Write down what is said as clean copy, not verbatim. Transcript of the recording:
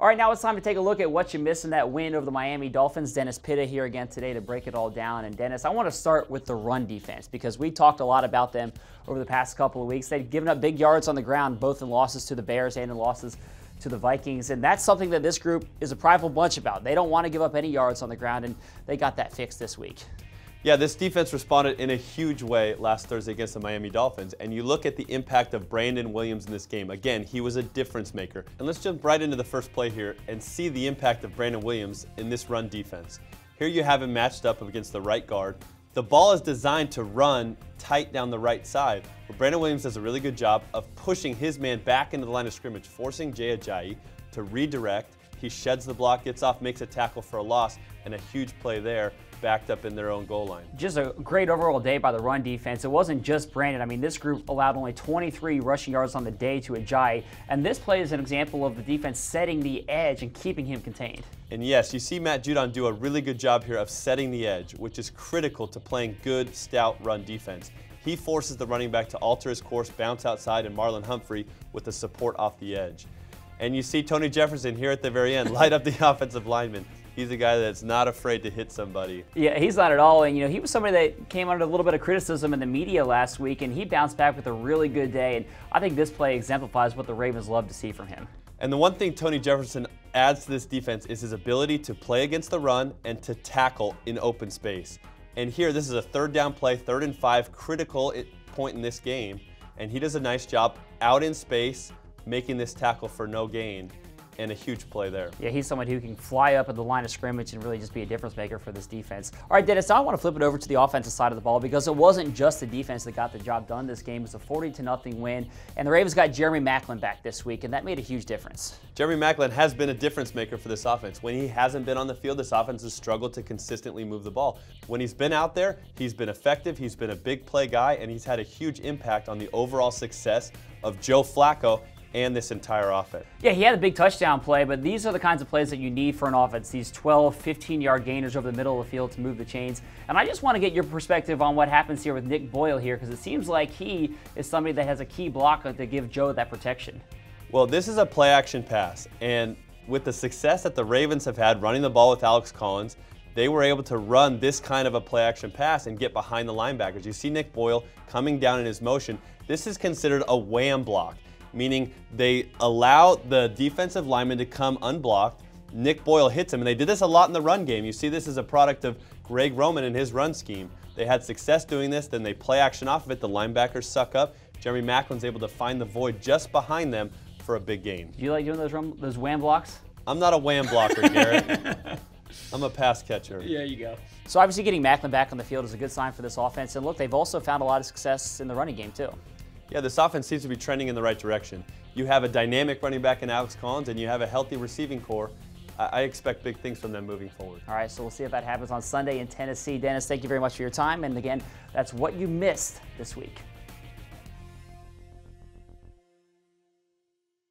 All right, now it's time to take a look at what you missed in that win over the Miami Dolphins. Dennis Pitta here again today to break it all down. And Dennis, I want to start with the run defense because we talked a lot about them over the past couple of weeks. They've given up big yards on the ground, both in losses to the Bears and in losses to the Vikings. And that's something that this group is a prideful bunch about. They don't want to give up any yards on the ground, and they got that fixed this week. Yeah, this defense responded in a huge way last Thursday against the Miami Dolphins. And you look at the impact of Brandon Williams in this game. Again, he was a difference maker. And let's jump right into the first play here and see the impact of Brandon Williams in this run defense. Here you have him matched up against the right guard. The ball is designed to run tight down the right side, but Brandon Williams does a really good job of pushing his man back into the line of scrimmage, forcing Jay Ajayi to redirect. He sheds the block, gets off, makes a tackle for a loss, and a huge play there, backed up in their own goal line. Just a great overall day by the run defense. It wasn't just Brandon. I mean, this group allowed only 23 rushing yards on the day to Ajayi, and this play is an example of the defense setting the edge and keeping him contained. And yes, you see Matt Judon do a really good job here of setting the edge, which is critical to playing good, stout run defense. He forces the running back to alter his course, bounce outside, and Marlon Humphrey with the support off the edge. And you see Tony Jefferson here at the very end light up the offensive lineman. He's a guy that's not afraid to hit somebody. Yeah, he's not at all. And, he was somebody that came under a little bit of criticism in the media last week, and he bounced back with a really good day. And I think this play exemplifies what the Ravens love to see from him. And the one thing Tony Jefferson adds to this defense is his ability to play against the run and to tackle in open space. And here, this is a third down play, 3rd and 5, critical point in this game. And he does a nice job out in space, making this tackle for no gain. And a huge play there. Yeah, he's someone who can fly up at the line of scrimmage and really just be a difference maker for this defense. All right, Dennis, now I want to flip it over to the offensive side of the ball because it wasn't just the defense that got the job done this game. It was a 40-0 win, and the Ravens got Jeremy Maclin back this week, and that made a huge difference. Jeremy Maclin has been a difference maker for this offense. When he hasn't been on the field, this offense has struggled to consistently move the ball. When he's been out there, he's been effective, he's been a big play guy, and he's had a huge impact on the overall success of Joe Flacco and this entire offense. Yeah, he had a big touchdown play, but these are the kinds of plays that you need for an offense, these 12, 15-yard gainers over the middle of the field to move the chains. And I just want to get your perspective on what happens here with Nick Boyle here, because it seems like he is somebody that has a key block to give Joe that protection. Well, this is a play-action pass, and with the success that the Ravens have had running the ball with Alex Collins, they were able to run this kind of a play-action pass and get behind the linebackers. You see Nick Boyle coming down in his motion. This is considered a wham block, meaning they allow the defensive lineman to come unblocked. Nick Boyle hits him, and they did this a lot in the run game. You see this as a product of Greg Roman and his run scheme. They had success doing this, then they play action off of it. The linebackers suck up. Jeremy Maclin's able to find the void just behind them for a big gain. Do you like doing those wham blocks? I'm not a wham blocker, Garrett. I'm a pass catcher. Yeah, you go. So obviously getting Maclin back on the field is a good sign for this offense. And look, they've also found a lot of success in the running game too. Yeah, this offense seems to be trending in the right direction. You have a dynamic running back in Alex Collins, and you have a healthy receiving core. I expect big things from them moving forward. All right, so we'll see if that happens on Sunday in Tennessee. Dennis, thank you very much for your time. And again, that's what you missed this week.